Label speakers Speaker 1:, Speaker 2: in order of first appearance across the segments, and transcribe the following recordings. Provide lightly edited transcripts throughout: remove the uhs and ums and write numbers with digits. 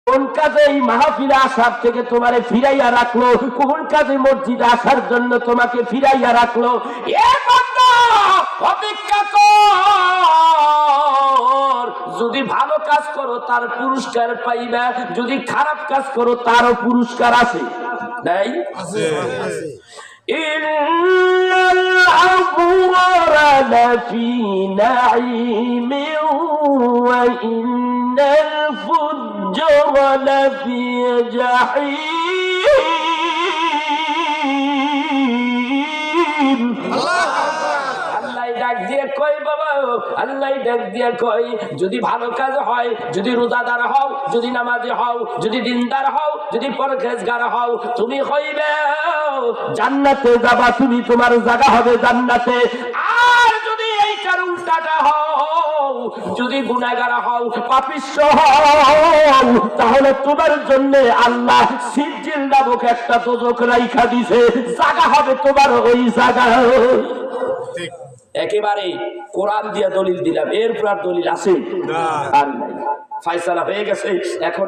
Speaker 1: কোন কাজে এই মাহফিলে আসার থেকে তোমারে ফিরাইয়া রাখলো, কোন কাজে মসজিদে আসার জন্য তোমাকে ফিরাইয়া রাখলো। এ বান্দা অপেক্ষা কর, যদি ভালো কাজ করো তার পুরস্কার পাইবা, যদি খারাপ কাজ করো তারও পুরস্কার আছে। নাই আছে। ইন্নাল আবরারা লাফি নাঈমিন ওয়া ইন্নাল ফুজ্জারা লাফি জাহিম। আল্লাহ ডাক দিয়ে কই বাবা, আল্লাহ ডাক দিয়ে কই, যদি ভালো কাজ হয়, যদি রোজাদার হও, যদি নামাজি হও, যদি দিনদার হও, যদি পরহেজগার হও, তুমি হইবে জান্নাতে যাবা, তুমি তোমার জায়গা হবে জান্নাতে। আর যদি এইটার উল্টাটা হও, যদি গুনাহগার হও, পাপিষ্ঠ হও, তাহলে তোমার জন্য আল্লাহ সিজিল নামক একটা দোজখ রাইখা দিছে, জায়গা হবে তোমার ওই জায়গা। ঠিক একেবারে কোরআন দিয়ে দলিল দিলাম, এরপর আর দলিল আছে আর নাই, ফয়সালা হয়ে গেছে, এখন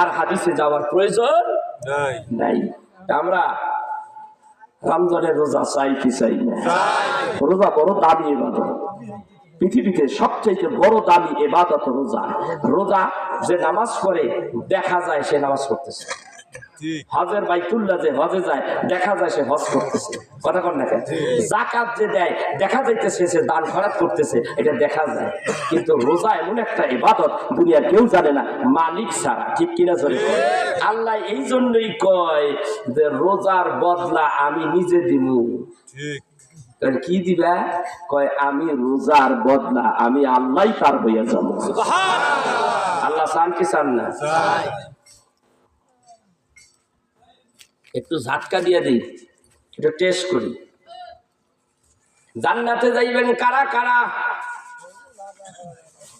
Speaker 1: আর হাদিসে যাওয়ার প্রয়োজন নাই। আমরা রমজানের রোজা চাই কি চাই না? রোজা বড় দামি ইবাদত, পৃথিবীতে সবচেয়ে বড় দামি ইবাদত রোজা। রোজা যে নামাজ পড়ে দেখা যায় সে নামাজ পড়তেছে, হজের বাইতুল্লাহ যে হজে যায় দেখা যায় সে হজ করতেছে, কথা কন না? যাকাত যে দেয় দেখা যাইতেছে সে দান খয়রাত করতেছে, এটা দেখা যায়। কিন্তু রোজা এমন একটা ইবাদত দুনিয়ার কেউ জানে না মালিক ছাড়া, ঠিক কিনা? ধরে আল্লাহ এই জন্যই কয় যে রোজার বদলা আমি নিজে দিব। ঠিক কি দিবা? কয় আমি রোজার বদলা আমি আল্লাহ তার হইয়া যাব। আল্লাহ চান কি চান না? একটু ঝাটকা দিয়ে দিই, একটু টেস্ট করি। জান্নাতে যাইবেন কারা কারা?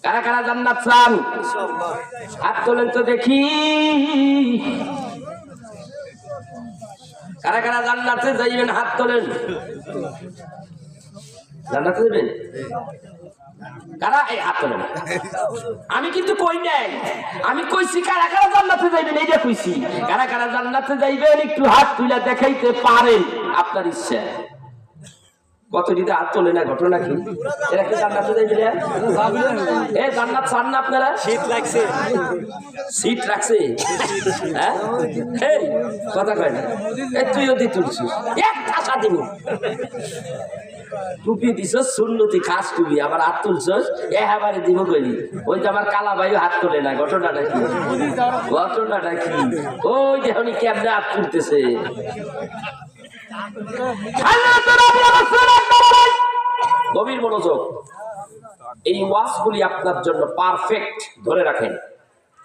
Speaker 1: কারা কারা জান্নাত চান? হাত তোলেন তো দেখি। কারা কারা জান্নাতে যাইবেন হাত তোলেন। জান্নাতে যাবেন কারা? এই হাত তোলেন। আমি কিন্তু কই নাই, আমি কইছি কারা কারা জান্নাতে যাইবেন, এইটা কইছি। কারা কারা জান্নাতে যাইবেন একটু হাত তুলে দেখাইতে পারেন, আপনার ইচ্ছা। কত দিতে হাত তোলে না, ঘটনা কি? এরা কি জান্নাতে যাইবে না? এ জান্নাত চান না আপনারা? শীত লাগছে, শীত রাখছে, হ্যাঁ? এই কথা কয় না, এই তুইও দি তুলছিস, এক ঠাসা দিব। টুপি দিছস সুন্নতি খাস টুপি, আবার হাত তুলছস এবারে দিব কইলি। ওই যে আমার কালা ভাইও হাত তোলে না, ঘটনাটা কি? ঘটনাটা কি? ওই যে উনি কেমনে হাত তুলতেছে। গভীর মনোযোগ, এই ওয়াজগুলি আপনার জন্য পারফেক্ট, ধরে রাখেন।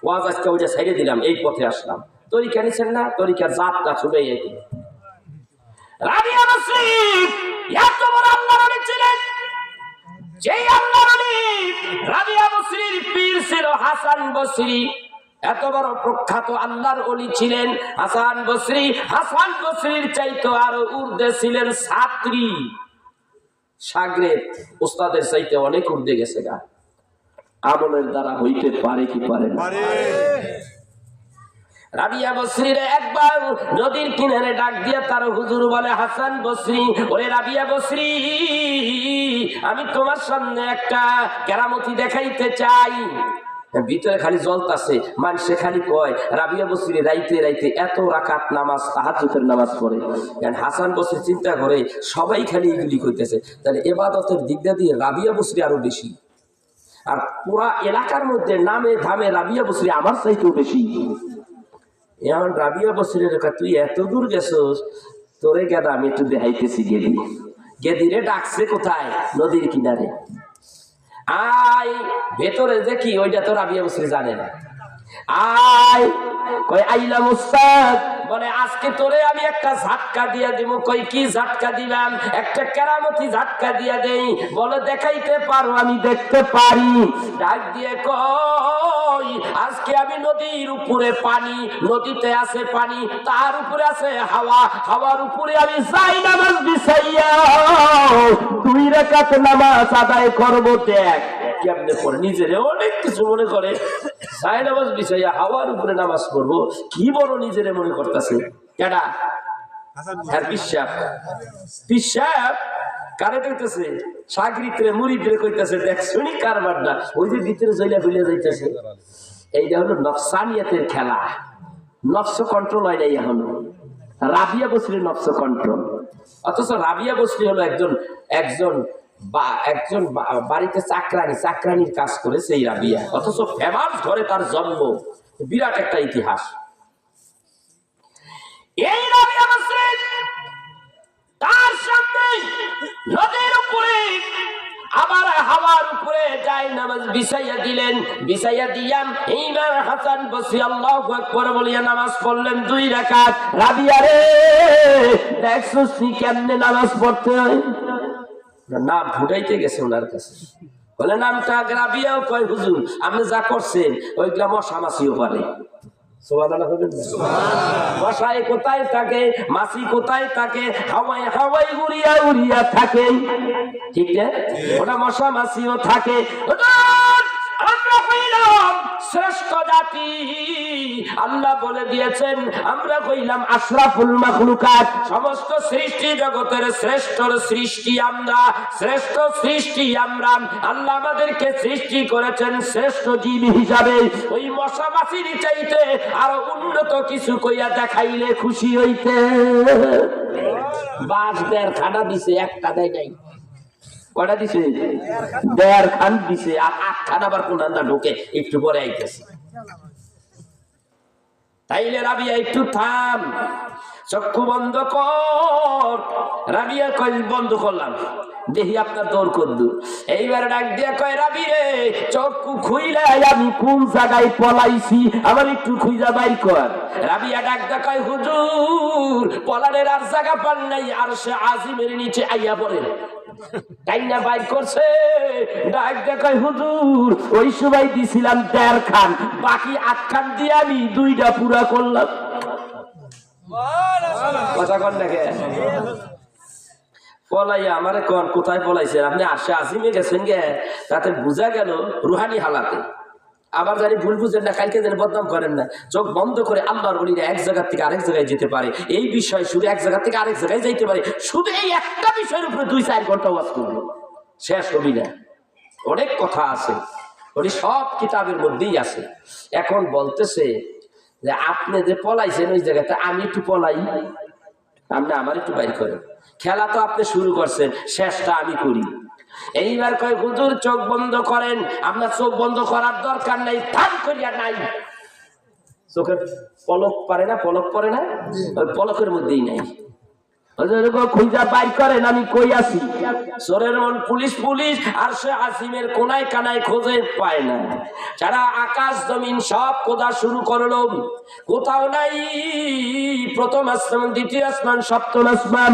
Speaker 1: ওয়াজ আজকে ওই যে ছেড়ে দিলাম, এই পথে আসলাম। তরিকা নিছেন না, তরিকার জাতটা ছুটে এই রাবিয়া মুসলিম এত বড় আল্লাহর ওলি ছিলেন, যেই আল্লাহর ওলি রাবিয়া মুসলির পীর ছিল হাসান বসরি। এত বড় প্রখ্যাত আল্লাহর ওলি ছিলেন হাসান বসরি। হাসান বসরির চাইতে আরো ঊর্ধ্বে ছিলেন ছাত্রী, শাগরেদ, উস্তাদের চাইতে অনেক ঊর্ধ্বে গেছে গা। আমলের দ্বারা হইতে পারে কি পারে না? রাবিয়া বসরির একবার নদীর কিনারে ডাক দিয়ে তার হুজুর বলে, হাসান বসরি, ওরে রাবিয়া বসরি, আমি তোমার সামনে একটা কেরামতি দেখাইতে চাই। ভিতরে খালি জ্বলতাছে, মানুষে খালি কয় রাবিয়া বসরি রাইতে রাইতে এত রাকাত নামাজ, তাহাজ্জুদের নামাজ পড়ে। হাসান বসরি চিন্তা করে সবাই খালি এগুলি কইতেছে, তাহলে ইবাদতের দিক দিয়ে রাবিয়া বসরি আরো বেশি। আর পুরা এলাকার মধ্যে নামে ধামে রাবিয়া বসরি আমার চাইতেও বেশি। এমন রাবিয়া বসরির রেখা, তুই এত দূর গেছস, তোরে গেদা আমি একটু দেখাইতেছি। গেদি গেদিরে ডাকছে কোথায়? নদীর কিনারে। আয় ভেতরে দেখি, ওইটা তো রাবিয়া বসরি জানে না। আয় কই আইলাম উস্তাদ, বলে আজকে তোরে আমি একটা ঝাটকা দিয়া দিব। কই কি ঝাটকা দিলাম? একটা কেরামতি ঝাটকা দিয়া দেই। বলে দেখাইতে পারো? আমি দেখতে পারি। ডাক দিয়ে কই আজকে আমি নদীর উপরে পানি, নদীতে আছে পানি, তার উপরে আছে হাওয়া, হাওয়ার উপরে আমি যাই নামাজ বিছাইয়া 2 রাকাত নামাজ আদায় করবো। দেখ কেমনে পড়ে, নিজেরে অনেক কিছু মনে করে, যায় নামাজ বিছাইয়া হাওয়ার উপরে নামাজ পড়বো, কি বড় নিজেরে মনে করতেছে। কেডা? হ্যাঁ পিসাব। পিসাব কারে কইতেছে? সাগরিত্রে মুরিদরে কইতেছে, দেখ শুনি কারবারটা ওই যে ভিতরে জইলা ভুলে যাইতেছে। এইটা হলো নফসানিয়াতের খেলা। নফস কন্ট্রোল হয় নাই এখনো। রাবিয়া বসরির নফস কন্ট্রোল। অথচ রাবিয়া বসরি হলো একজন বাড়িতে চাকরানির কাজ করেছে এই রাবিয়া, অথচ ফেমাস ঘরে তার জন্ম। বিরাট একটা ইতিহাস। এই রাবিয়া বসরি তার সামনে নদীর উপরে আবার হাওয়ার উপরে যায় নামাজ বিছাইয়া দিলেন। বিছাইয়া দিয়াম ইমাম হাসান বসরি আল্লাহু আকবার বলিয়া নামাজ পড়লেন 2 রাকাত। রাবিয়া রে দেখছস নি কেমনে নামাজ পড়তে হয়? নাম ফুটাইতে গেছে ওনার কাছে, বলে নামটা রাবিয়াও কয় হুজুর আপনি যা করছেন ওইগুলা মশা মাছিও পারে। মশাই কোথায় থাকে, মাছি কোথায় থাকে? হাওয়ায় হাওয়ায় উড়িয়া উড়িয়া থাকে, ঠিক না? ওটা মশা মাছিও থাকে। আমরা কইলাম শ্রেষ্ঠ জাতি, আল্লাহ বলে দিয়েছেন আমরা কইলাম আশরাফুল মাখলুকাত, সমস্ত সৃষ্টি জগতের শ্রেষ্ঠ সৃষ্টি আমরা, শ্রেষ্ঠ সৃষ্টি আমরা। আল্লাহ আমাদেরকে সৃষ্টি করেছেন শ্রেষ্ঠ জীব হিসাবে। ওই মশা মাছির চাইতে আরো উন্নত কিছু কইয়া দেখাইলে খুশি হইতে। বাস দেড় খানা দিছে, একটা দেয় নাই। কটা দিছে? 1.5 খান দিছে, আর 8 খান আবার কোন ঢোকে একটু পরে আইতেছে। তাইলে রাবিয়া একটু থাম, চক্ষু বন্ধ কর। রাবিয়া কয় বন্ধ করলাম, দেখি আপনার দৌড় করদু। এইবার ডাক দিয়া কয় রাবি রে চক্ষু খুইলে আমি কোন জায়গায় পলাইছি আমার একটু খুঁজা বাইর কর। রাবিয়া ডাক দিয়া কয় হুজুর পলানের আর জায়গা পান নাই, আর সে আজিমের নিচে আইয়া পড়ে। কাইনা বাইর করছে, ডাক দিয়া কয় হুজুর ওই সময় দিছিলাম 1.5 খান, বাকি 8 খান দিয়ে আমি 2টা পুরা করলাম। কথা কন নাকি? পলাইয়া আমারে কোন কোথায় পলাইছেন আপনি? আরশে আজিমে গেছেন গে, তাতে বোঝা গেল রুহানি হালাতে। আবার জানি ভুল বুঝেন না, কালকে যেন বদনাম করেন না। চোখ বন্ধ করে আল্লাহর ওলিরা এক জায়গা থেকে আরেক জায়গায় যেতে পারে। এই বিষয় শুধু এক জায়গা থেকে আরেক জায়গায় যাইতে পারে, শুধু এই একটা বিষয়ের উপরে 2-4 ঘন্টা ওয়াজ করবো, শেষ হবি না। অনেক কথা আছে, ওই সব কিতাবের মধ্যেই আছে। এখন বলতেছে যে আপনি যে পলাইছেন ওই জায়গাতে আমি একটু পলাই, আপনি আমার একটু বাইর করেন। খেলা তো আপনি শুরু করছেন, শেষটা আমি করি। এইবার কয় হুজুর চোখ বন্ধ করেন। আপনার চোখ বন্ধ করার দরকার নাই, ধান করিয়া নাই। চোখের পলক পারে না, পলক পরে না, ওই পলকের মধ্যেই নাই। খুঁজা বাইর করেন, আমি কই আছি। চোরের মন পুলিশ পুলিশ, আর সে আসিমের কোনায় কানায় খোঁজে পায় না। যারা আকাশ জমিন সব খোঁজা শুরু করলো, কোথাও নাই। প্রথম আসমান, দ্বিতীয় আসমান, সপ্তম আসমান,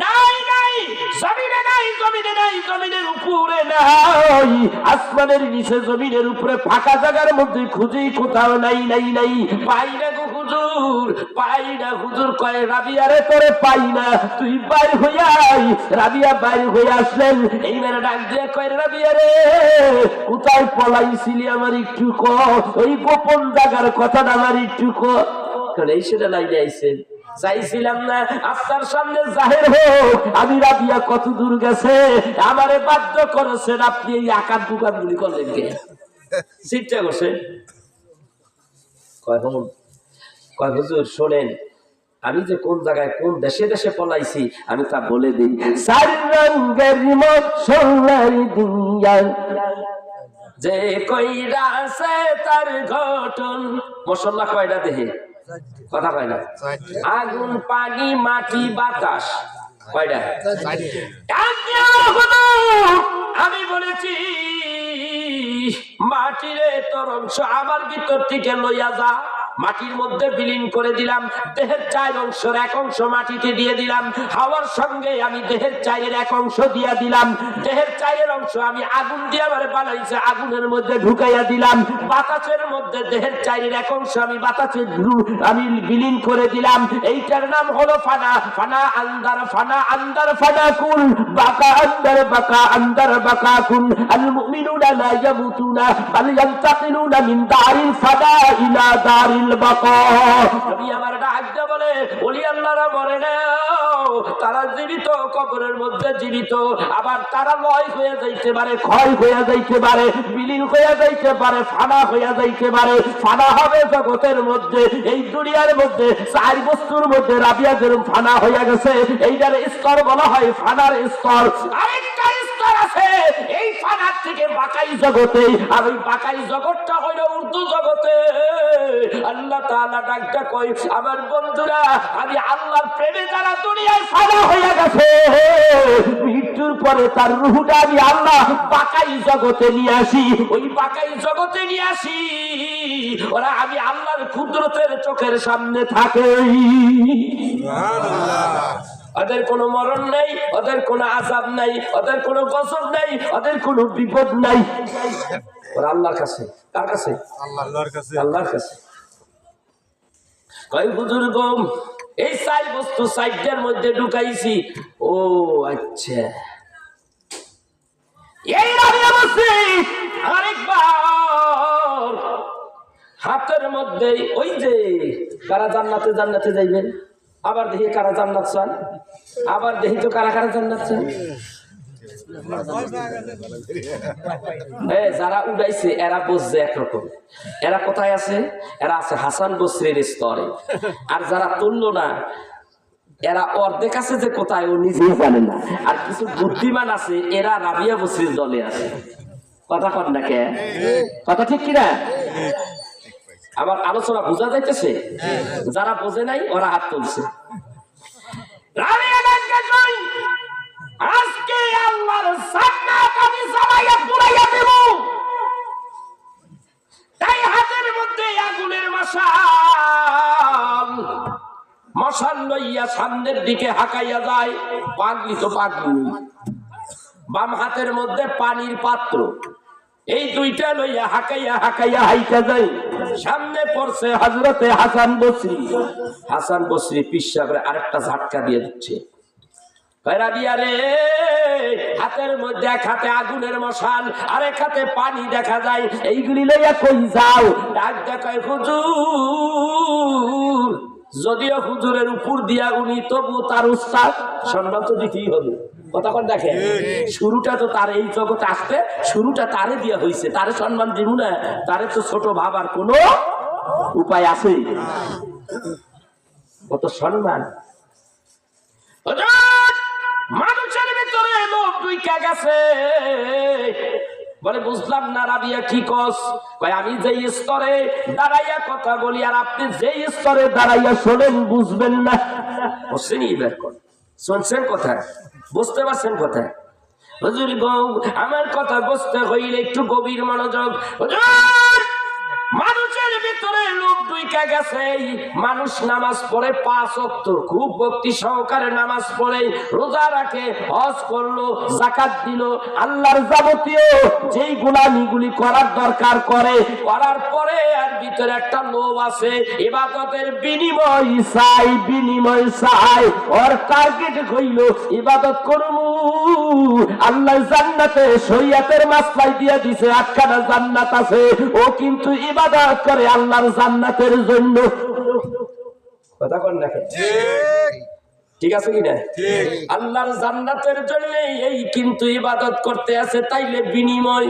Speaker 1: নাই নাই। জমিনে নাই, জমিনে নাই, জমিনের উপরে নাই, আসমানের নিচে জমিনের উপরে ফাঁকা জায়গার মধ্যে খুঁজি, কোথাও নাই নাই নাই। পাই না গো হুজুর, পাই না হুজুর। কয় রাবিয়া রে তোরে পাই না, তুই বাইর হইয়াই। রাবিয়া বাইর হয়ে আসলেন। এইবার ডাক দিয়ে কয় রাবিয়া রে কোথায় পলাইছিলি আমার একটু ক, ওই গোপন জায়গার কথাটা আমার একটু ক। এই সেটা লাইনে আইছেন, চাইছিলাম না আপনার সামনে জাহের হোক আমি রাবিয়া কত দূর গেছে, আমারে বাধ্য করেছেন আপনি এই আকার দুকার গুলি করলেন কে? চিন্তা করছেন? কয় হুজুর শোনেন, আমি যে কোন জায়গায় কোন দেশে দেশে পলাইছি আমি তা বলে দিই। যে কইরা আছে তার ঘটন, মশলা কয়টা দেহে কথা কয় না, আগুন পানি মাটি বাতাস কয়টা? আমি বলেছি মাটিরে তোর অংশ আমার ভিতর থেকে লইয়া যা, মাটির মধ্যে বিলীন করে দিলাম, দেহের 4 অংশের 1 অংশ মাটিতে দিয়ে দিলাম, হাওয়ার সঙ্গে আমি দেহের 4-এর 1 অংশ দিয়ে দিলাম, দেহের 4-এর অংশ আমি আগুন দিয়ে আমার বানাইছে আগুনের মধ্যে ঢুকাইয়া দিলাম, বাতাসের মধ্যে দেহের 4-এর 1 অংশ আমি বাতাসে আমি বিলীন করে দিলাম। এইটার নাম হলো ফানা। ফানা আন্দার ফানা আন্দার ফানা কুল বাকা আন্দার বাকা আন্দার বাকা কুল আল মুমিনুনা লা ইয়ামুতুনা বাল ইয়ান্তাকিলুনা মিন দারিল ফানা ইলা দারিল বাকা। নবী আমার ডাক দিয়ে বলে ওলি আল্লাহরা মরে না, তারা জীবিত, কবরের মধ্যে জীবিত, আবার তারা লয় হয়ে যাইতে পারে, ক্ষয় হয়ে যাইতে পারে, বিলীন হয়ে যাইতে পারে, ফানা হয়ে যাইতে পারে। ফানা হবে জগতের মধ্যে, এই দুনিয়ার মধ্যে 4 বস্তুর মধ্যে রাবিয়া যেরকম ফানা হয়ে গেছে, এইটার স্তর বলা হয় ফানার স্তর। আরেকটা স্তর আছে এই ফানার থেকে বাকাই জগতে, আর ওই বাকাই জগৎটা হইল উর্দু জগতে। আল্লাহ তাআলা ডাকটা কয় আমার বন্ধুরা, আমি আল্লাহর প্রেমে যারা দুনিয়ায় ফানা হয়ে গেছে, মৃত্যুর পরে তার রূহটা আমি আল্লাহ বাকাই জগতে নিয়ে আসি, ওই বাকাই জগতে নিয়ে আসি, ওরা আমি আল্লাহর কুদরতের চোখের সামনে থাকে। ওদের কোনো মরণ নেই, ওদের কোনো আযাব নাই, ওদের কোনো গজব নাই, ওদের কোনো বিপদ নাই, ওরা আল্লাহর কাছে। কার কাছে? আল্লাহর কাছে। আল্লাহর কাছে। কয় বুজুর্গ এই 4 বস্তু 4টার মধ্যে ঢুকাইছি। ও আচ্ছা, এই রাবিয়া বলছি আরেকবার হাতের মধ্যে ওই যে কারা জান্নাতে জান্নাতে যাইবেন, আবার দেখি কারা জান্নাত চান, আবার দেখি তো কারা কারা জান্নাত চান। যারা উড়াইছে এরা বুঝছে একরকম, এরা কোথায় আছে? এরা আছে হাসান বসরির স্তরে। আর যারা তুললো না এরা অর্ধেক আছে যে কোথায় ও নিজেই জানে না। আর কিছু বুদ্ধিমান আছে এরা রাবিয়া বসরির দলে আছে। কথা কন না কে? কথা ঠিক কিনা? আমার আলোচনা বোঝা যাইতেছে? যারা বোঝে নাই ওরা হাত তুলছে। আজকে আল্লাহর জান্নাত আমি জ্বালাইয়া পুড়াইয়া দেব, তাই হাতের মধ্যে আগুনের মশাল, মশাল লইয়া সামনের দিকে হাঁকাইয়া যায়। পাগলি তো পাগলি। বাম হাতের মধ্যে পানির পাত্র, এই 2টা লইয়া হাঁকাইয়া হাঁকাইয়া হাইটা যায়। সামনে পড়ছে হযরতে হাসান বসরি। হাসান বসরি পিচ্ছা করে আরেকটা ঝাটকা দিয়ে দিচ্ছে। রাবিয়া রে, হাতের মধ্যে 1 হাতে আগুনের মশাল, আরেক হাতে পানি দেখা যায়, এইগুলি লইয়া কই যাও? ডাক দেখায় হুজুর। যদিও হুজুরের উপর দিয়া উনি, তবু তার উস্তাদ, সম্মান তো দিতেই হবে। কথা কন দেখেন, শুরুটা তো তার এই জগতে আসতে, শুরুটা তারে দিয়া হয়েছে, তারে সম্মান দিব না? তারে তো ছোট ভাবার কোনো উপায় আছে? কত সম্মান। মানুষের ভিতরে লোক ঢুইকা গেছে। বলে বুঝলাম না রাবিয়া কি কস? কয় আমি যেই স্তরে দাঁড়াইয়া কথা বলি আর আপনি যেই স্তরে দাঁড়াইয়া শোনেন বুঝবেন না। শুনছেন কোথায়? বুঝতে পারছেন কোথায়? হুজুর গো, আমার কথা বুঝতে হইলে একটু গভীর মনোযোগ। হুজুর, মানুষের ভিতরে লোক ঢুইকা গেছে। মানুষ নামাজ পড়ে 5 ওয়াক্ত, খুব ভক্তি সহকারে নামাজ পড়ে, রোজা রাখে, হজ করলো, যাকাত দিল, আল্লাহর যাবতীয় যেই গুলামিগুলি করার দরকার করে, করার পরে আর ভিতরে একটা লোভ আছে, ইবাদতের বিনিময় চাই, বিনিময় চাই। ওর টার্গেট হইল ইবাদত করবো, আল্লাহ জান্নাতে শরীয়তের মাসলাই দিয়ে দিছে, 8খানা জান্নাত আছে, ও কিন্তু ইবাদত করে আল্লাহর জান্নাতের জন্য। কথা কন না? ঠিক আছে কিনা? আল্লাহর জান্নাতের জন্য এই কিন্তু ইবাদত করতে আছে, তাইলে বিনিময়।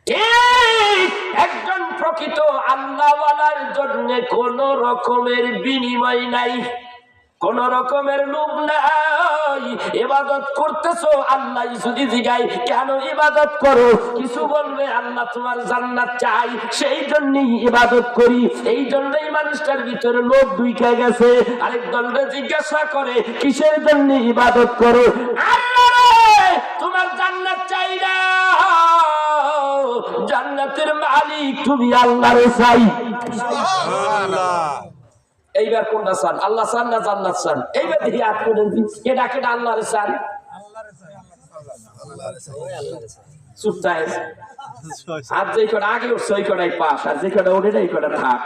Speaker 1: ঠিক একজন প্রকৃত আল্লাহওয়ালার জন্য কোন রকমের বিনিময় নাই, কোন রকমের লোভ নাই। ইবাদত করতেছো, আল্লাহ যদি জিগাই কেন ইবাদত করো, কিছু বলবে আল্লাহ তোমার জান্নাত চাই, সেই জন্যই ইবাদত করি। এই জন্যই মানুষটার ভিতরে লোভ ঢুইকা গেছে। আরেক দলরে জিজ্ঞাসা করে কিসের জন্য ইবাদত করো? আল্লাহ তোমার জান্নাত চাই না, জান্নাতের মালিক তুমি আল্লাহরে চাই। এইবার কোনটা চান? আল্লাহ চান না জান্নাত চান? এইবার দেখি হাত করে কেডা কেডা আল্লাহরে চান? চুপ চাই আর যে কটা আগে উঠছে ওই কটাই পাস, আর যে কটা ওঠে এই কটা থাক।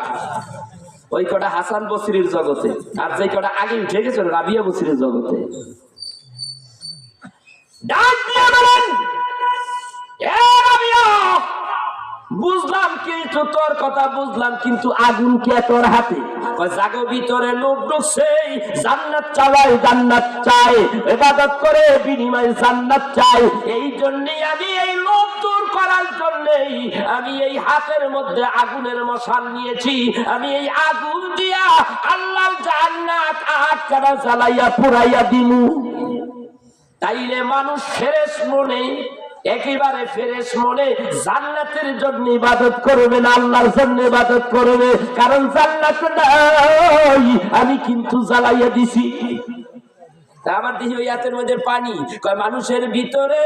Speaker 1: ওই কটা হাসান বসরির জগতে, আর যে কটা আগে উঠে গেছে রাবিয়া বসরির জগতে। ডাক দিয়ে বলেন, এ রাবিয়া, বুঝলাম কিন্তু তোর কথা বুঝলাম, কিন্তু আগুন কে তোর হাতে? জাগো ভিতরে লোক ঢুকছে, জান্নাত চাওয়াই জান্নাত চাই, ইবাদত করে বিনিময়ে জান্নাত চাই। এই জন্যই আমি এই লোক দূর করার জন্যই আমি এই হাতের মধ্যে আগুনের মশাল নিয়েছি। আমি এই আগুন দিয়া আল্লাহর জান্নাত আটকানা জ্বালাইয়া পুরাইয়া দিমু। তাইলে মানুষ ফেরেশ মনে, একেবারে ফেরেশ মনে জান্নাতের জন্য ইবাদত করবে না, আল্লাহর জন্য ইবাদত করবে। কারণ জান্নাত নাই, আমি কিন্তু জ্বালাইয়া দিছি। আমার দেখি ওই হাতের মধ্যে পানি, কয় মানুষের ভিতরে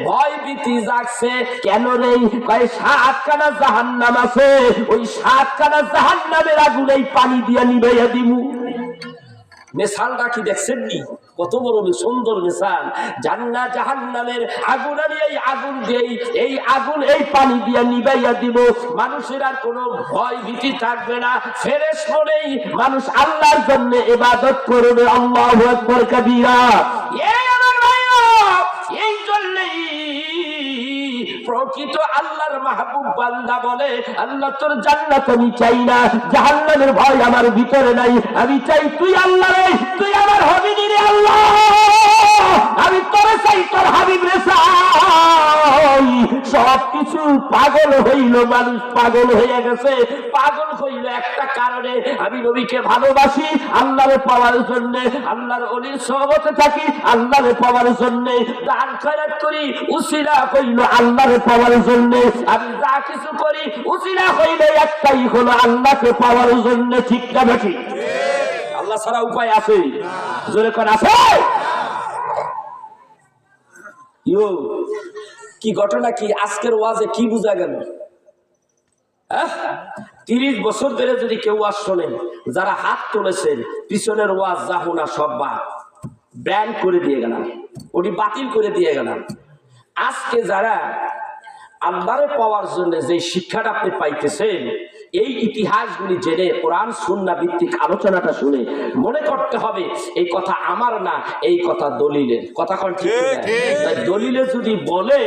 Speaker 1: ভয় ভীতি জাগছে কেন রে? কয় 7খানা জাহান্নাম আছে, ওই 7খানা জাহান্নামের আগুন এই পানি দিয়া নিবাইয়া দিমু। মিশালটা কি দেখছেন নি? কত বড় সুন্দর মিশাল। জান্নাত জাহান্নামের আগুন, আমি এই আগুন দেই, এই আগুন এই পানি দিয়া নিবাইয়া দিব। মানুষের আর কোনো ভয় ভীতি থাকবে না, ফেরেশ মনেই মানুষ আল্লাহর জন্য ইবাদত করবে। আল্লাহু আকবার কাবীরা। এই আমার ভাইরা, এই জন্যই প্রকৃত আল্লাহর মাহবুব বান্দা বলে, আল্লাহ তোর জান্নাত আমি চাই না, জাহান্নামের ভয় আমার ভিতরে নাই, আমি চাই তুই আল্লাহ রে, তুই আমার হাবিব রে আল্লাহ, আমি তোরে চাই, তোর হাবিব রে চাই। সবকিছু পাগল হইল, মানুষ পাগল হয়ে গেছে। পাগল হইল একটা কারণে, আমি নবীকে ভালোবাসি আল্লাহরে পাওয়ার জন্য, আল্লাহর ওলির সহবতে থাকি আল্লাহরে পাওয়ার জন্য, দান খয়রাত করি উসিলা হইল আল্লাহরে পাওয়ার জন্য, আমি যা কিছু করি উসিলা হইল একটাই হলো আল্লাহকে পাওয়ার জন্য। ঠিক না বেঠি? আল্লাহ ছাড়া উপায় আছে? জোরে কোন আছে? ইয়ো কি ঘটনা, কি আজকের ওয়াজে কি বোঝা গেল? 30 বছর ধরে যদি কেউ ওয়াজ শোনেন, যারা হাত তুলেছেন পিছনের ওয়াজ যাহুনা সব ব্যান করে দিয়ে গেলাম, ওটি বাতিল করে দিয়ে গেলাম। আজকে যারা আল্লাহরে পাওয়ার জন্য যে শিক্ষাটা আপনি পাইতেছেন, এই ইতিহাসগুলি জেনে কোরআন সুন্নাহ ভিত্তিক আলোচনাটা শুনে মনে করতে হবে এই কথা আমার না, এই কথা দলিলের কথা। কোন ঠিক? তাই দলিলে যদি বলে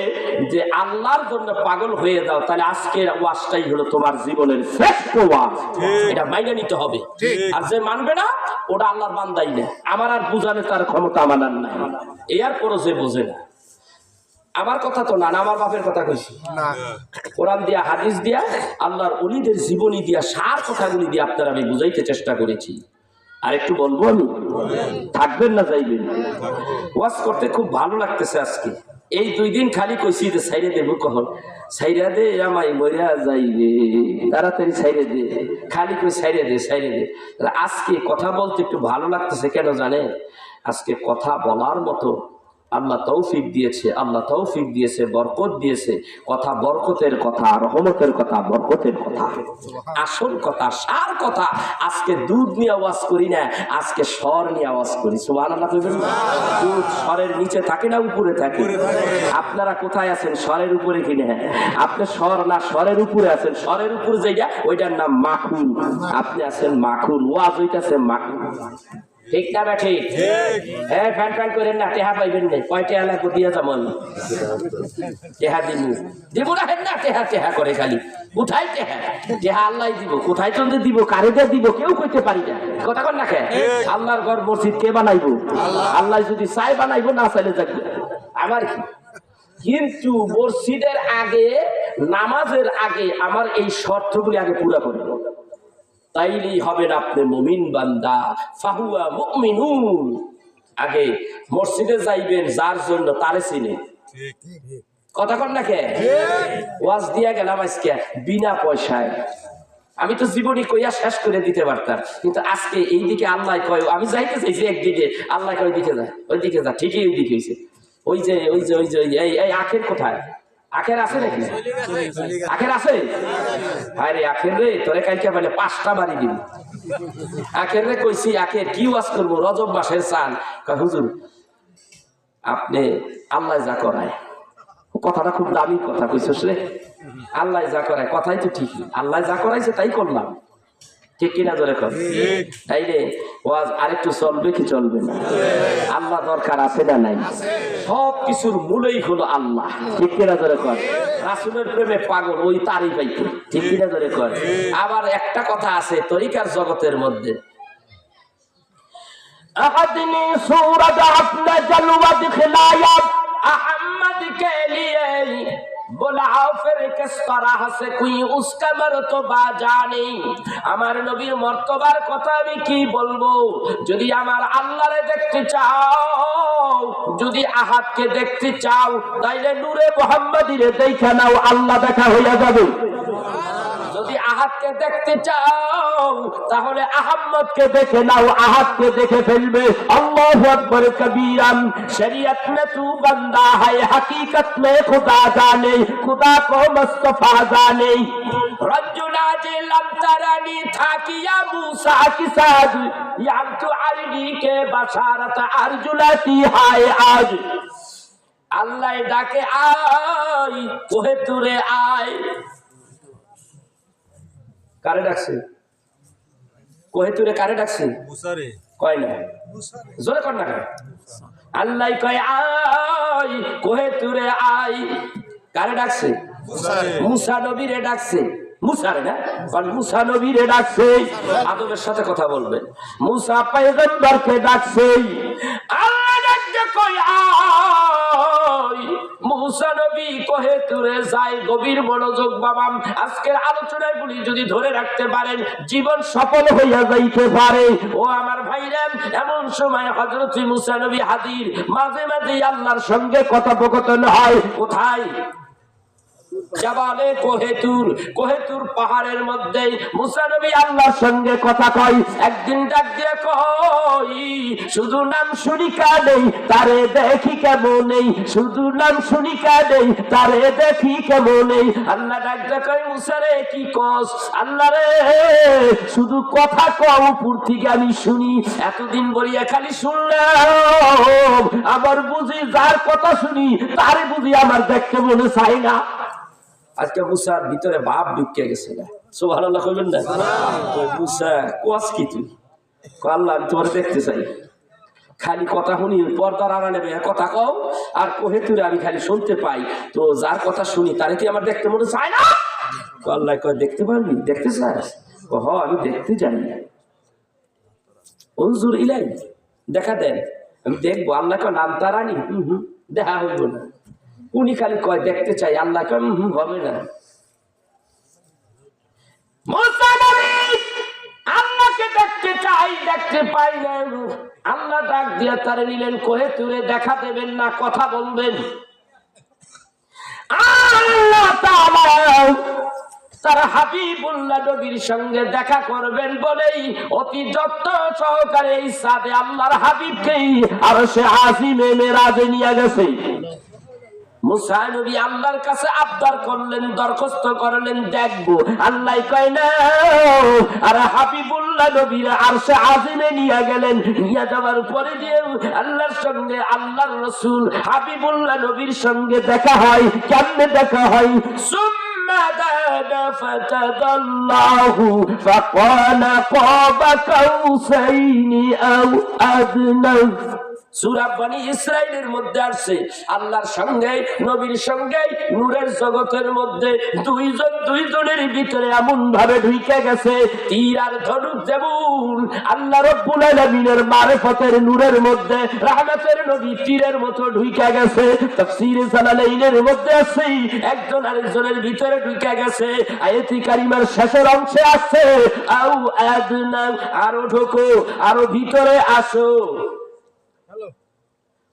Speaker 1: যে আল্লাহর জন্য পাগল হয়ে যাও, তাহলে আজকের ওয়াজটাই হলো তোমার জীবনের শ্রেষ্ঠ ওয়াজ, এটা মাইনে নিতে হবে। আর যে মানবে না, ওটা আল্লাহর বান্দাই না, আমার আর বুঝানো তার ক্ষমতা আমার আর নাই। এরপরও যে বোঝে না, আমার কথা তো না, আমার বাপের কথা কইছি। কোরআন দিয়া, হাদিস দিয়া, আল্লাহর ওলিদের জীবনী দিয়া, সার কথাগুলি দিয়ে আপনারা আমি বুঝাইতে চেষ্টা করেছি। আর একটু বলবো আমি, থাকবেন না যাইবেন? ওয়াজ করতে খুব ভালো লাগতেছে আজকে। এই 2 দিন খালি কইছি যে সাইরে দেবো, কখন সাইরা দে আমায় মরিয়া যাইবে, তাড়াতাড়ি সাইরে দে, খালি কই সাইরে দে সাইরে দে। আজকে কথা বলতে একটু ভালো লাগতেছে কেন জানেন? আজকে কথা বলার মতো আল্লাহ তৌফিক দিয়েছে, আল্লাহ তৌফিক দিয়েছে, বরকত দিয়েছে। কথা বরকতের কথা, রহমতের কথা, বরকতের কথা, আসল কথা, সার কথা। আজকে দুধ নিয়ে আওয়াজ করি না, আজকে স্বর নিয়ে আওয়াজ করি। সুবহানাল্লাহ। দুধ স্বরের নিচে থাকে না উপরে থাকে? আপনারা কোথায় আছেন, স্বরের উপরে কিনা? আপনি স্বর না স্বরের উপরে আছেন। স্বরের উপর যেটা, ওইটার নাম মাখুন। আপনি আছেন মাখুন, ওয়াজ হইতাছে মাখুন। ঠিক না বেঠি? হ্যাঁ, ফ্যান ফ্যান করেন না, টেহা পাইবেন না। কয় টেহা লাগবো দিয়া যাবো আমি? টেহা দিব না, হেন না টেহা টেহা করে খালি। কোথায় টেহা? টেহা আল্লাহ দিব, কোথায় চলতে দিব, কারে দিয়ে দিব কেউ কইতে পারি না। কথা কন না কে? আল্লাহর ঘর মসজিদ কে বানাইবো? আল্লাহ যদি চাই বানাইবো, না চাইলে যাবে আমার কি। কিন্তু মসজিদের আগে, নামাজের আগে আমার এই শর্তগুলি আগে পুরা করে, তাইলেই হবেন আপনি মুমিন বান্দা। ফাহুয়া মুমিনুন। আগে মসজিদে যাইবেন যার জন্য, তারে চিনে। কথা কন না কে? ওয়াজ দিয়া গেলাম আজকে বিনা পয়সায়। আমি তো জীবনী কইয়া শেষ করে দিতে পারতাম, কিন্তু আজকে এই দিকে আল্লাহ কয়, আমি যাইতে চাইছি একদিকে, আল্লাহ কয় ওই দিকে যা, ওই দিকে যা। ঠিকই ওই দিকে হয়েছে। ওই যে ওই যে ওই যে এই আখের কোথায়? আখের আছে নাকি? আখের আছে? আরে আখের রে, তোরে কালকে বলে 5টা বাড়ি দিবি। আখের রে কইছি, আখের কি ওয়াজ করবো, রজব মাসের চান। হুজুর আপনি আল্লাহ যা করায়, কথাটা খুব দামি কথা কইছস রে। আল্লাহ যা করায়, কথাই তো ঠিকই, আল্লাহ যা করাইছে তাই করলাম, ঠিক কিনা ধরে কর। তাই রে ওয়াজ আরেকটু চলবে কি চলবে না? আল্লাহ দরকার আছে না নাই? সব কিছুর মূলেই হলো আল্লাহ, ঠিক কিনা ধরে কর। রাসূলের প্রেমে পাগল ওই তারই পাইতে, ঠিক কিনা ধরে কর। আবার একটা কথা আছে তরিকার জগতের মধ্যে, আহাদিনী সূরত আপনা জলওয়া দিখলায়া अहमद के लिए बुलाओ फिर किस तरह से कोई उसका मर्तबा जाने। আমার নবীর মর্তবার কথা আমি কি বলবো? যদি আমার আল্লাহরে দেখতে চাও, যদি আহাদকে দেখতে চাও, তাইলে নূরে মুহাম্মাদিরে দেখা নাও, আল্লাহ দেখা হইয়া যাবে। যদি আহাদকে দেখতে চাও তাহলে আহম্মদকে দেখে নাও, আহাদকে দেখে ফেলবে। আল্লাহু আকবার কবীরান। শরিয়ত में तू बंदा है, हकीकत में खुदा जाने, खुदा को मुस्तफा जाने। रज्जुना जिलम तरनी था किया मूसा की साज, याम तो अरबी के बशारत अर्जुलती हाय आज। अल्लाह डाके आय, कोहे तुरे आय। কারে ডাকছে? কোহে তুরে কারে ডাকছে? মুসারে কয় না, জোরে কর না। আল্লাহ কয় আয়, কোহে তুরে আয়। কারে ডাকছে? মুসা নবীরে ডাকছে। মুসারে না, কারণ মুসা নবীরে ডাকছে। আদবের সাথে কথা বলবেন। মুসা পয়গম্বরকে ডাকছে। আল্লাহ ডাকতে কয় আয়, মুসা নবী কোহে তুরে যায়। গভীর মনোযোগ বাবা, আজকের আলোচনাগুলি যদি ধরে রাখতে পারেন জীবন সফল হইয়া যাইতে পারে। ও আমার ভাইরা, এমন সময় হযরত মুসা নবী হাজির। মাঝে মাঝে আল্লাহর সঙ্গে কথোপকথন হয়। কোথায়? জাবালে কোহেতুর, কোহেতুর পাহাড়ের মধ্যে মুসা নবী আল্লাহর সঙ্গে কথা কয়। একদিন ডাক দিয়ে কই, শুধু নাম শুনি কানেই তারে দেখি কেমন নেই, শুধু নাম শুনি কানেই তারে দেখি কেমন নেই। আল্লাহ ডাক দিয়ে কয়, মুসা রে কি কস? আল্লাহ রে শুধু কথা কও, উপর থেকে আমি শুনি। এতদিন বলিয়া খালি শুনলাম, আবার বুঝি যার কথা শুনি তারে বুঝি আমার দেখতে মনে চাই না। আজকে মুসার ভিতরে ভাব ঢুকে গেছে না, সুবহানাল্লাহ কইবেন না? মুসা কোয়াস কি তুই? আল্লাহ আমি তোমার দেখতে চাই, খালি কথা শুনি পর্দার আড়ালে কথা কও, আর কোহে তুই আমি খালি শুনতে পাই, তো যার কথা শুনি তারে কি আমার দেখতে মনে চায় না? আল্লাহ কয় দেখতে পারবি, দেখতে চাস? হ আমি দেখতে জানি, উনজুর ইলাই, দেখা দেন, আমি দেখবো। আল্লাহ কয় নাম তারানি, দেখা হইব না। উনি খালি কয় দেখতে চাই, আল্লাহ কয় হবে না। মুসা নবী আল্লাহকে দেখতে চাই, দেখতে পাই না। আল্লাহ ডাক দিয়া তারে নিলেন, কোহে তুরে দেখা দেবেন না, কথা বলবেন। আল্লাহ তাআলা তার হাবিবুল্লাহ নবীর সঙ্গে দেখা করবেন বলেই অতি যত্ন সহকারে এই সাদে আল্লাহর হাবিবকেই আরশে আজিমে মেরাজে নিয়ে গেছে। মুসা নবী আল্লাহর কাছে আবদার করলেন, দরখাস্ত করলেন, দেখবো। আল্লাহ কয় না, আর হাবিবুল্লাহ নবীর আরশে আজিমে নিয়ে গেলেন। নিয়ে যাওয়ার পরে দিয়ে আল্লাহর সঙ্গে আল্লাহর রাসূল হাবিবুল্লাহ নবীর সঙ্গে দেখা হয়। কেমনে দেখা হয়? فتدلاه فقال قاب قوسين أو أدنى। সূরা বনী ইসরাইলের মধ্যে আসছে আল্লাহর সঙ্গে নবীর সঙ্গে নূরের জগতের মধ্যে দুইজনের ভিতরে এমন ভাবে ঢুকে গেছে, তীর আর ধনুক যেমন আল্লাহ রাব্বুল আলামিনের মারিফতের নূরের মধ্যে রহমতের নবী তীরের মতো ঢুকে গেছে। তাফসীরে জালালাইনের মধ্যে আছে একজন আরেকজনের ভিতরে ঢুকে গেছে। আয়াতে কারিমার শেষের অংশে আছে আও আদনা, আরো ঢোকো, আরো ভিতরে আসো।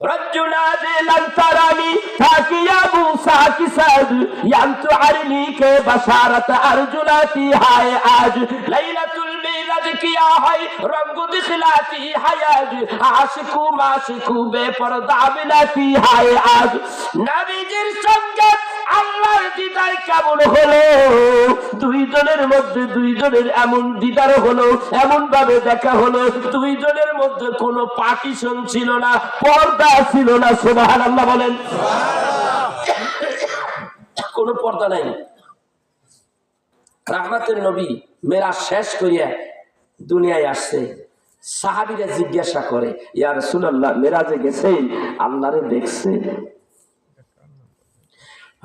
Speaker 1: रज्जुना दिलन तरानी था किया मूसा की साद, याम तो अरनी के बशारत अर्जुलाती हाय आज। लैलतुल मिलाद किया है रंग दिखलाती है आज, आशिकू माशिकू बेपर्दा मिलाती हाय आज। नबीजिर संगे আল্লাহর দিদার কেমন হলো? দুইজনের মধ্যে দুইজনের এমন দিদার হলো, এমন ভাবে দেখা হলো, দুইজনের মধ্যে কোনো পার্টিশন ছিল না, পর্দা ছিল না। সুবহানাল্লাহ বলেন। কোনো পর্দা নাই। রাহমাতের নবী মেরাজ শেষ করিয়া দুনিয়ায় আসছে। সাহাবীরা জিজ্ঞাসা করে, ইয়া রাসূলুল্লাহ, মেরাজে গেছেন, আল্লাহরে দেখছেন?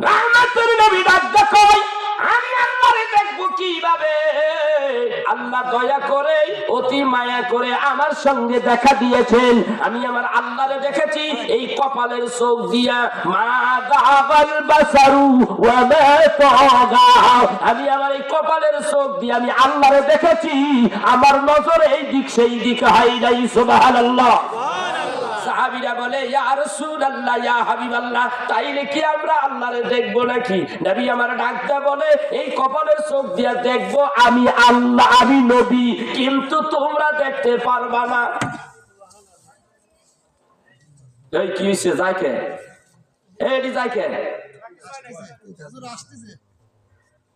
Speaker 1: রাহমাতের নবী ডাকতে কয়, আমি আল্লাহরে দেখব কিভাবে? আল্লাহ দয়া করে, অতি মায়া করে আমার সঙ্গে দেখা দিয়েছেন। আমি আমার আল্লাহরে দেখেছি এই কপালের চোখ দিয়া। মা যাবাল বাসারু ওয়া মা তাগা। আমি আমার এই কপালের চোখ দিয়ে আমি আল্লাহরে দেখেছি, আমার নজর এই দিক সেই দিক হয় নাই। সুবহানাল্লাহ। সাহাবীরা বলে, ইয়া রাসূলুল্লাহ, ইয়া হাবিবাল্লাহ, তাইলে কি আমরা আল্লাহরে দেখব নাকি? নবী আমার ডাকতে বলে, এই কপালের চোখ দিয়ে দেখব আমি আল্লাহ, আমি নবী, কিন্তু তোমরা দেখতে পারবা না। এই কি হইছে? যাইকে এডি যাইকে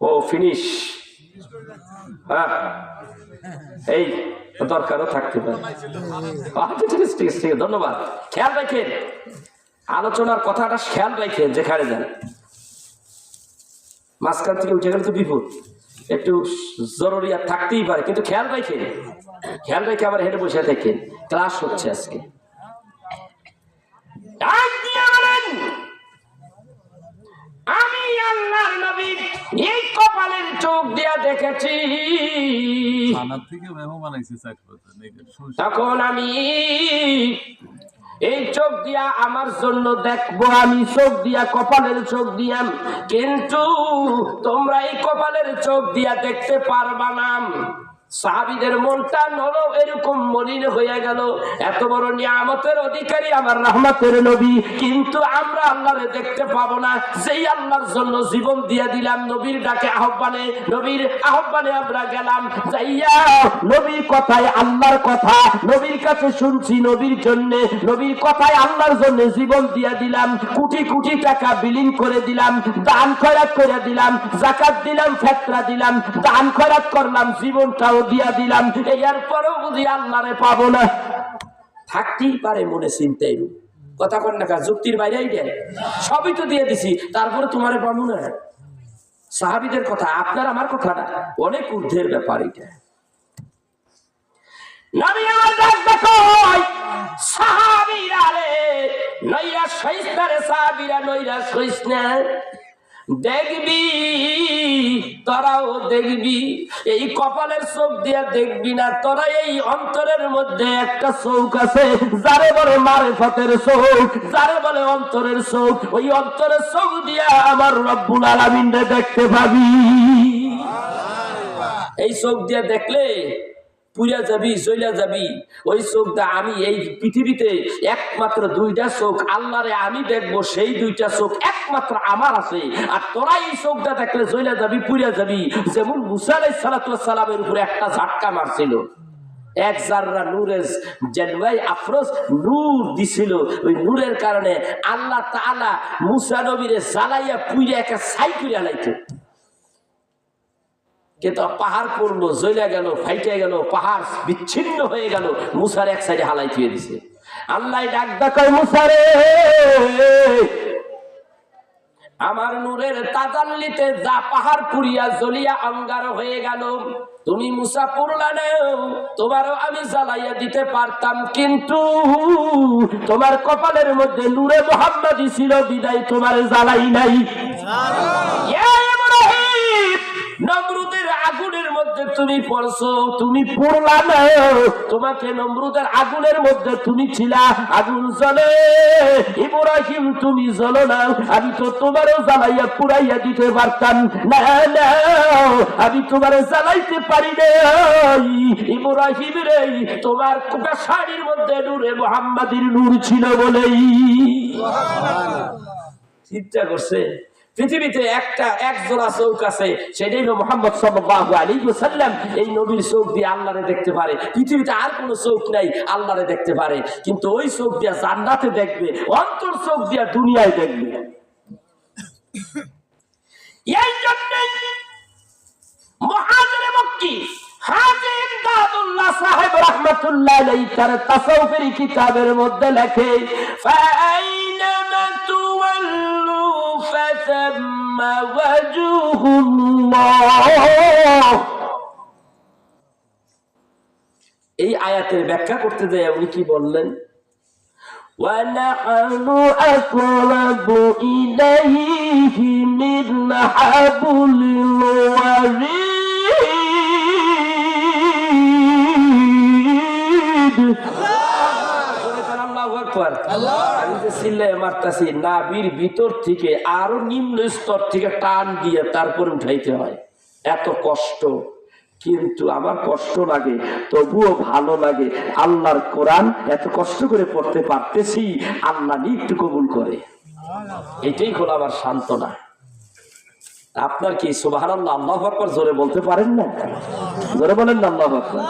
Speaker 1: ও ফিনিশ। হ্যাঁ, এই দরকারও থাকতে পারে। আচ্ছা, ঠিক আছে, ঠিক আছে, ঠিক আছে, ধন্যবাদ। খেয়াল রাখেন আলোচনার কথাটা, খেয়াল রাখেন যেখানে যান। মাঝখান থেকে উঠে গেলে তো বিপদ, একটু জরুরি আর থাকতেই পারে, কিন্তু খেয়াল রাখেন, খেয়াল রেখে আবার হেঁটে বসে থাকেন। ক্লাস হচ্ছে আজকে। আমি আল্লাহর নবী এই কপালের চোখ দিয়া দেখেছি। তখন আমি এই চোখ দিয়া আমার জন্য দেখবো, আমি চোখ দিয়া কপালের চোখ দিয়া, কিন্তু তোমরা এই কপালের চোখ দিয়া দেখতে পারবা না। সাহাবীদের মনটা নরম এরকম মলিন হয়ে গেল। এত বড় নিয়ামতের অধিকারী আমার রহমতের নবী, কিন্তু আমরা আল্লাহরে দেখতে পাবো না। যেই আল্লাহর জন্য জীবন দিয়ে দিলাম, নবীর ডাকে আহ্বানে, নবীর আহ্বানে আমরা গেলাম, যাইয়া নবীর কথায় আল্লাহর কথা নবীর কাছে শুনছি, নবীর জন্য, নবীর কথায় আল্লাহর জন্য জীবন দিয়ে দিলাম, কোটি কোটি টাকা বিলীন করে দিলাম, দান খয়রাত করে দিলাম, যাকাত দিলাম, ফিতরা দিলাম, দান খয়রাত করলাম, জীবনটাও দিয়া দিলাম। এরপরও বুঝি আল্লাহরে পাবো না। থাকতেই পারে মনে চিন্তাই, কথা কর না, যুক্তির বাইরে সবই তো দিয়ে দিছি, তারপরে তোমারে পাবো না। সাহাবীদের কথা, আপনার আমার কথা না, অনেক ঊর্ধ্বের ব্যাপার এটা। নবী আমার ডাক দেখো, সাহাবীরা রে নইরা সইস না রে, সাহাবীরা নইরা সইস না। দেখবি, তোরাও দেখবি, এই কপালের চোখ দিয়া দেখবি না, তোরা এই অন্তরের মধ্যে একটা চোখ আছে, যারে বলে মারিফতের চোখ, যারে বলে অন্তরের চোখ। ওই অন্তরের চোখ দিয়া আমার রব্বুল আলামিনকে দেখতে পাবি। এই চোখ দিয়া দেখলে পুরা যাবি, চইলা যাবি। ওই চোখটা, আমি এই পৃথিবীতে একমাত্র দুইটা চোখ আল্লাহরে আমি দেখবো, সেই দুইটা চোখ একমাত্র আমার আছে। আর তোরা এই চোখটা দেখলে চইলা যাবি, পুরা যাবি। যেমন মুসা আলাইহিস সালাতু ওয়াস সালামের উপরে একটা ঝাটকা মারছিল, এক জাররা নূরের জলওয়ায়ে আফরোজ নূর দিছিল। ওই নূরের কারণে আল্লাহ তাআলা মুসা নবীরে জ্বালাইয়া পুইরা একটা ছাই করে আলাইতো। কিন্তু পাহাড় পড়লো, জ্বলে গেল, ফাইটে গেল, পাহাড় বিচ্ছিন্ন হয়ে গেল, মুসার এক সাইডে হালাই দিয়ে দিছে। আল্লাহ ডাক ডাকায়, মুসারে আমার নূরের তাজাল্লিতে যা পাহাড় পুড়িয়া জ্বলিয়া অঙ্গার হয়ে গেল, তুমি মুসা পড়লা না, তোমারও আমি জ্বালাইয়া দিতে পারতাম, কিন্তু তোমার কপালের মধ্যে নূরে মুহাম্মাদি ছিল বিদায় তোমার জ্বালাই নাই। নমরুদের আগুনের মধ্যে তুমি পড়ছো, তুমি পড়লা না, তোমাকে নমরুদের আগুনের মধ্যে তুমি ছিলা, আগুন জ্বলে, ইব্রাহিম তুমি জ্বলো না, আমি তো তোমারও জ্বালাইয়া পুরাইয়া দিতে পারতাম না, না আমি তোমার জ্বালাইতে পারি না। ইব্রাহিম রে, তোমার শাড়ির মধ্যে নূরে মুহাম্মাদির নূর ছিল বলেই। চিন্তা করছে পৃথিবীতে এক জোড়া চোখ আছে, সেটাই হলো মুহাম্মদ সাল্লাল্লাহু আলাইহি ওয়াসাল্লাম। এই নবীর চোখ দিয়ে আল্লাহরে দেখতে পারে, পৃথিবীতে আর কোনো চোখ নাই আল্লাহরে দেখতে পারে। কিন্তু ওই চোখ দিয়ে জান্নাতে দেখবে, অন্তর চোখ দিয়ে দুনিয়ায় দেখবে। এই জন্যই মুহাজির মক্কি হাজী ইমদাদুল্লাহ সাহেব রাহমাতুল্লাহ আলাইহি তার তাসাউফের কিতাবের মধ্যে লেখে ফাইনামা তুওয়াল্লু ফাতাম্মা ওয়াজহুল্লাহ। এই আয়াতের ব্যাখ্যা করতে যায় উনি কি বললেন, وَنَحْنُ أَقْرَبُ إِلَيْهِ مِنْ حَبْلِ الْوَرِيدِ। আমি যে চিল্লায় মারতাছি, নাভির ভিতর থেকে আরো নিম্ন স্তর থেকে টান দিয়ে তারপরে উঠাইতে হয়, এত কষ্ট। কিন্তু আমার কষ্ট লাগে, তবুও ভালো লাগে। আল্লাহর কোরআন এত কষ্ট করে পড়তে পারতেছি, আল্লাহ একটু কবুল করে, এটাই হলো আমার সান্ত্বনা। আপনার কি সুবহানাল্লাহ আল্লাহু আকবার জোরে বলতে পারেন না? জোরে বলেন না আল্লাহু আকবার।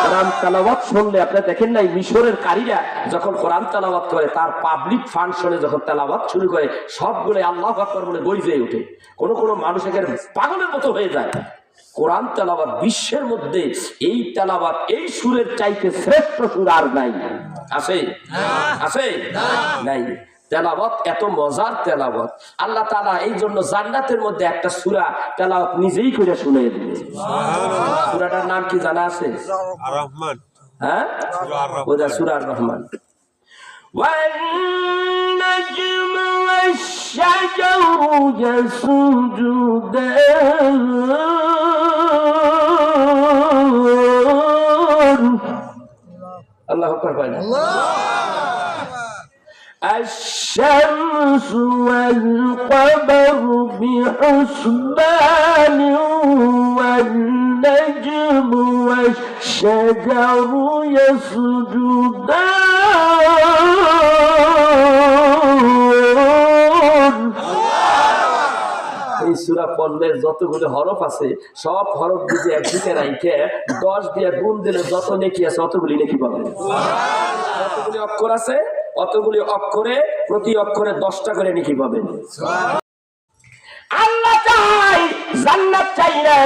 Speaker 1: কোরআন তেলাওয়াত শুনলে আপনি দেখেন নাই, মিশরের কারীরা যখন কোরআন তেলাওয়াত করে, তার পাবলিক ফাংশনে যখন তেলাওয়াত শুরু করে, সবগুলো আল্লাহু আকবার বলে গর্জে ওঠে। কোন কোন মানুষ একেবারে পাগলের মতো হয়ে যায়। কোরআন তেলাওয়াত বিশ্বের মধ্যে এই তেলাওয়াত, এই সুরের চাইতে শ্রেষ্ঠ সুর আর নাই। আছে? আছে? নাই। তেলাওয়াত এত মজার তেলাওয়াত, আল্লাহ তাআলা এই জন্য জান্নাতের মধ্যে একটা সূরা তেলাওয়াত নিজেই করে শুনিয়ে দিবেন। সূরাটার নাম কি জানা আছে? আর রহমান। হ্যাঁ, ওটা সূরা আর রহমান। والنجم والشجر يسجدان الله أكبر الشمس والقمر بحسبان والنجم والشجر يسجدان। এই সূরা পড়লে যতগুলো হরফ আছে সব হরফ দিয়ে একদিকে রাইখে 10 দিয়ে গুণ দিলে যত নেকি আছে অতগুলি নেকি পাবেন। যতগুলি অক্ষর আছে অতগুলি অক্ষরে প্রতি অক্ষরে 10টা করে নেকি পাবেন। আল্লাহ চাই, জান্নাত চাই না,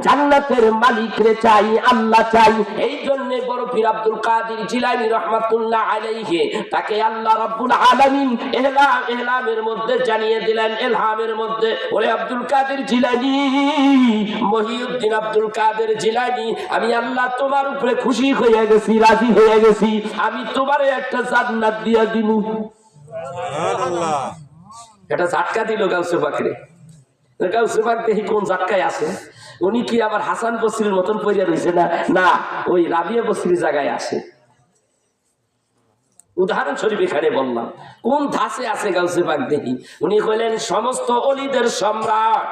Speaker 1: জান্নাতের মালিকরে চাই, আল্লাহ চাই। এই জন্য বড় পীর আব্দুল কাদের জিলানী রাহমাতুল্লাহ আলাইহি তাকে আল্লাহ রাব্বুল আলামিন ইহলামের মধ্যে জানিয়ে দিলেন, ইলহামের মধ্যে, ওরে আব্দুল কাদের জিলানী, মহিউদ্দিন আব্দুল কাদের জিলানী, আমি আল্লাহ তোমার উপরে খুশি হয়ে গেছি, রাজি হয়ে গেছি, আমি তোমারে একটা জান্নাত দিয়া দিব। সুবহানাল্লাহ। এটা ঝাটকা দিল গাউসে পাকরে। গাউসে পাক দেখি কোন ঝাটকায় আছে, উনি কি আবার হাসান বসরির মতন পড়িয়া রয়েছে না? না, ওই রাবিয়া বসরির জায়গায় আছে। উদাহরণ স্বরূপ এখানে বললাম কোন ধাসে আছে গাউসে পাক দেখি। উনি কইলেন সমস্ত অলিদের সম্রাট,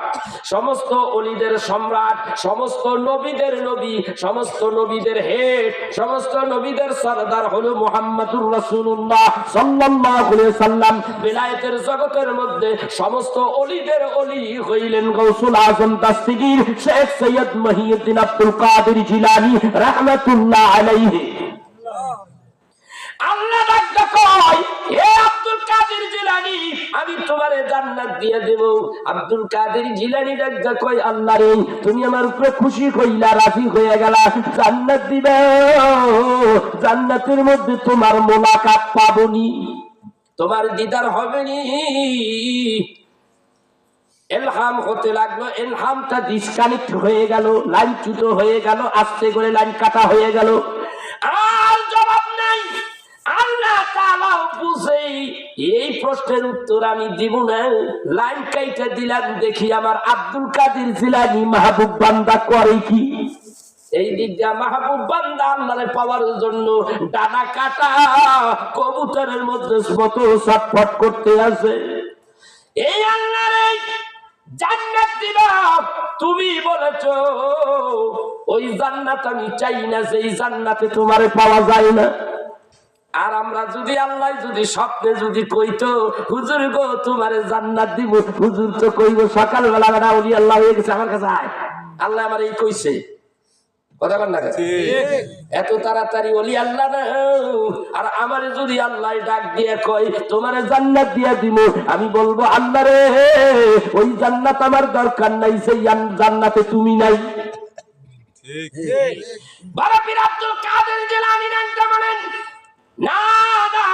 Speaker 1: সমস্ত অলিদের সম্রাট, সমস্ত নবীদের নবী, সমস্ত নবীদের হেড, সমস্ত নবীদের সরদার হলো মুহাম্মদুর রাসূলুল্লাহ সাল্লাল্লাহু আলাইহি সাল্লাম। বেলায়েতের জগতের মধ্যে সমস্ত অলিদের অলি হইলেন গাউসুল আজম দাস্তিগীর শেখ সৈয়দ মহিউদ্দিন আব্দুল কাদের জিলানী রাহমাতুল্লাহ আলাইহি। আল্লাহ ডাকতে কয়, হে আব্দুল কাদের জিলানী, আমি তোমারে জান্নাত দিয়ে দেব। আব্দুল কাদের জিলানী ডাকতে কয়, আল্লাহ রে, তুমি আমার উপরে খুশি হইলা, রাজি হয়ে গেলা, জান্নাত দিবে। জান্নাতের মধ্যে তোমার মোলাকাত পাবনি, তোমার দিদার হবে নি। ইলহাম হতে লাগলো, ইলহামটা ডিসকানেক্ট হয়ে গেল, লাইন চ্যুত হয়ে গেল, আস্তে করে লাইন কাটা হয়ে গেল, আর জবাব নাই। আল্লাহ তাআলা বুঝে এই প্রশ্নের উত্তর আমি দিব না, লাইন কাইটা দিলাম। দেখি আমার আব্দুল কাদের জিলানী মাহবুব বান্দা করে কি। এই দিক দিয়ে মাহবুব বান্দা আল্লাহরে পাওয়ার জন্য ডানা কাটা কবুতরের মধ্যে মতো ছটফট করতে আছে। এই আল্লাহরে জান্নাত দিবা, তুমি বলেছো ওই জান্নাত আমি চাই না, যেই জান্নাতে তোমারে পাওয়া যায় না। আর আমরা যদি আল্লাহ যদি স্বপ্নে যদি কইতো, হুজুর গো তোমারে জান্নাত দিব, হুজুর তো কইব সকালবেলা বেলা ওলি আল্লাহ হয়ে গেছে আমার কাছে আয়, আল্লাহ আমার এই কইছে, কথা বল না, এত তাড়াতাড়ি ওলি আল্লাহ না। আর আমার যদি আল্লাহ ডাক দিয়ে কয় তোমারে জান্নাত দিয়ে দিব, আমি বলবো আল্লাহ রে ওই জান্নাত আমার দরকার নাই, সেই জান্নাতে তুমি নাই। বাবা পীর আব্দুল কাদের জিলানী নামটা মানেন না, না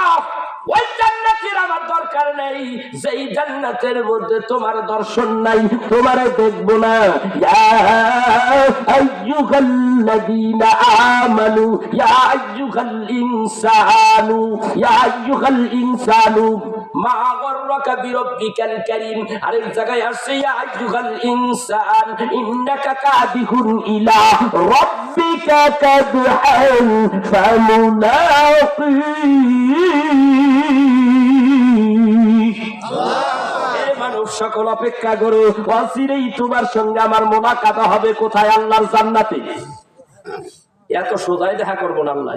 Speaker 1: ওই জান্নাতের আমার দরকার নেই, যেই জান্নাতের মধ্যে তোমার দর্শন নাই, তোমারে দেখবো না। ইয়া আইয়ুহাল্লাযীনা আমানু ইয়া আইয়ুহাল ইনসানু মা গররাকা বিরাব্বিকাল কারীম। আরেক জায়গায় আসছে ইয়া আইয়ুহাল ইনসান ইন্নাকা কাদিহুন ইলা রাব্বিকা কাদহান ফামুলাকি। মানুষ সকল অপেক্ষা করো, অচিরেই তোমার সঙ্গে আমার মোলাকাত হবে। কোথায়? আল্লাহর জান্নাতে। এত সোজাই দেখা করবো না আল্লাহ,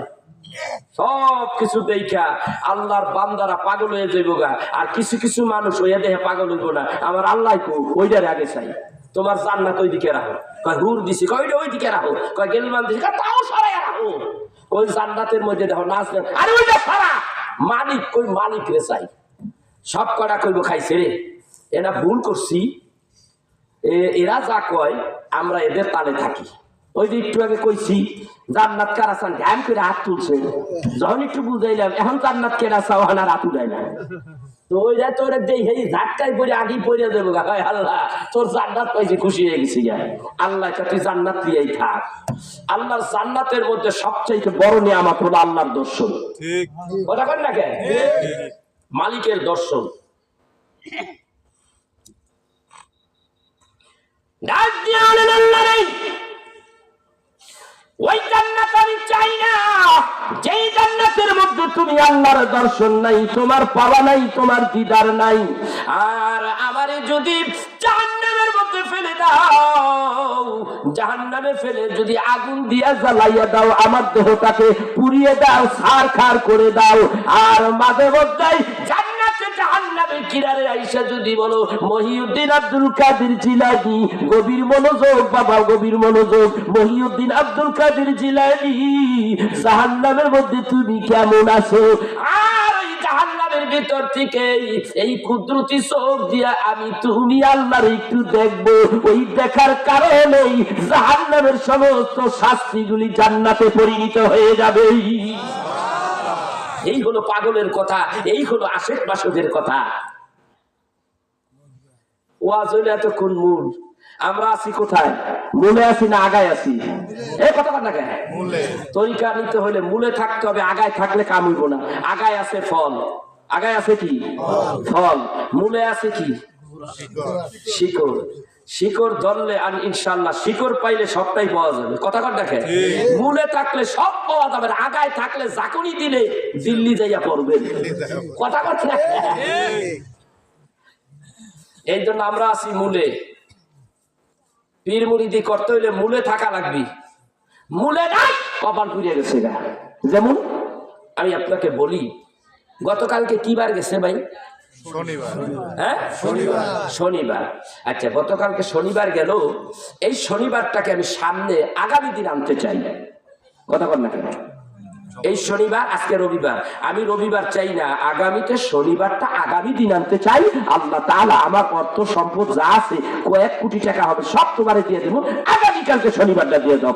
Speaker 1: সব কিছু দেখা আল্লাহর বান্দারা পাগল হয়ে যাইব গা। আর কিছু কিছু মানুষ ওই দেহে পাগল হইব না, আমার আল্লাহ ওইটারে আগে চাই। তোমার জান্নাত ওই দিকে রাখো, কয় হুর দিছি, কয় ওই দিকে রাখো, কয় গেলমান দিছি, তাও সরাই রাখো। ওই জান্নাতের মধ্যে দেখো নাচ, আরে ওইটা সারা মালিক, ওই মালিক রে চাই। সব কটা কইব খাইছে রে, এরা ভুল করছি, এরা যা কয় আমরা এদের তালে থাকি। ওই যে একটু আগে কইছি জান্নাত কারা চান, ধ্যান করে হাত তুলছে, যখন একটু বুঝাইলাম এখন জান্নাত কেনা চাও, আর হাত উঠায় না। তো ওইরা তো ওরা দেই এই ঝাটকায় পরে আগেই পড়ে দেবো গা, হয় আল্লাহ তোর জান্নাত পাইছে, খুশি হয়ে গেছি গা। আল্লাহ তুই জান্নাত দিয়েই থাক। আল্লাহর জান্নাতের মধ্যে সবচেয়ে বড় নিয়ামত হলো আল্লাহর দর্শন। কথা কন না কেন? মালিকের দর্শন। ডাক দিয়ে আলেন আল্লাহ রে, ওই জান্নাত আমি চাই না যেই জান্নাতের মধ্যে তুমি আল্লাহর দর্শন নাই, তোমার পাওয়া নাই, তোমার দিদার নাই। আর আমারে যদি জাহান্নামের মধ্যে ফেলে দাও, জাহান্নামে ফেলে যদি আগুন দিয়া জ্বালাইয়া দাও, আমার দেহটাকে পুড়িয়ে দাও, ছারখার করে দাও, আর মাঝে মধ্যে জান্নাতে জাহান্নামের কিনারে আইসা যদি বলো মহিউদ্দিন আব্দুল কাদের জিলানী, গভীর মনোযোগ বাবা, গভীর মনোযোগ, মহিউদ্দিন আব্দুল কাদের জিলানী জাহান্নামের মধ্যে তুমি কেমন আছো? আর ওই জাহান্নামের ভিতর থেকে এই কুদরতি চোখ দিয়া আমি তুমি আল্লাহর একটু দেখবো, ওই দেখার কারণেই জাহান্নামের সমস্ত শাস্তিগুলি জান্নাতে পরিণত হয়ে যাবে। এই হলো পাগলের কথা, এই হলো আশেক মাসুদের কথা। ওয়াজ হইলে এতক্ষণ মূল, আমরা আছি কোথায়? মূলে আছি না আগায় আছি? এই কথা না কেন? তরিকা নিতে হলে মূলে থাকতে হবে, আগায় থাকলে কাম হইব না। আগায় আছে ফল, আগায় আছে কি ফল, মূলে আছে কি শিকড়। শিকড় ধরলে আর ইনশাল্লাহ শিকড় পাইলে সবটাই পাওয়া যাবে। কথা কর দেখে, মূলে থাকলে সব পাওয়া যাবে, আগায় থাকলে জাকুনি দিলে দিল্লি যাইয়া পড়বে। কথা কর না? এই জন্য আমরা আছি মূলে। পীর মুরিদি করতে হইলে মূলে থাকা লাগবে, মূলে নাই কপাল পুড়িয়ে গেছে গা। যেমন আমি আপনাকে বলি, গতকালকে কি বার গেছে ভাই? শনিবার। হ্যাঁ শনিবার। আচ্ছা, গতকালকে শনিবার গেল, এই শনিবারটাকে আমি সামনে আগামী দিন আনতে চাই। কথা বল না কেন? এই শনিবার, আজকে রবিবার, আমি রবিবার চাই না, আগামীতে শনিবারটা আগামী দিন আনতে চাই। আল্লাহ তাআলা আমার অর্থ সম্পদ যা আছে, কয়েক কোটি টাকা হবে, সব তোমারে দিয়ে দেবো, আগামীকালকে শনিবারটা দিয়ে দাও।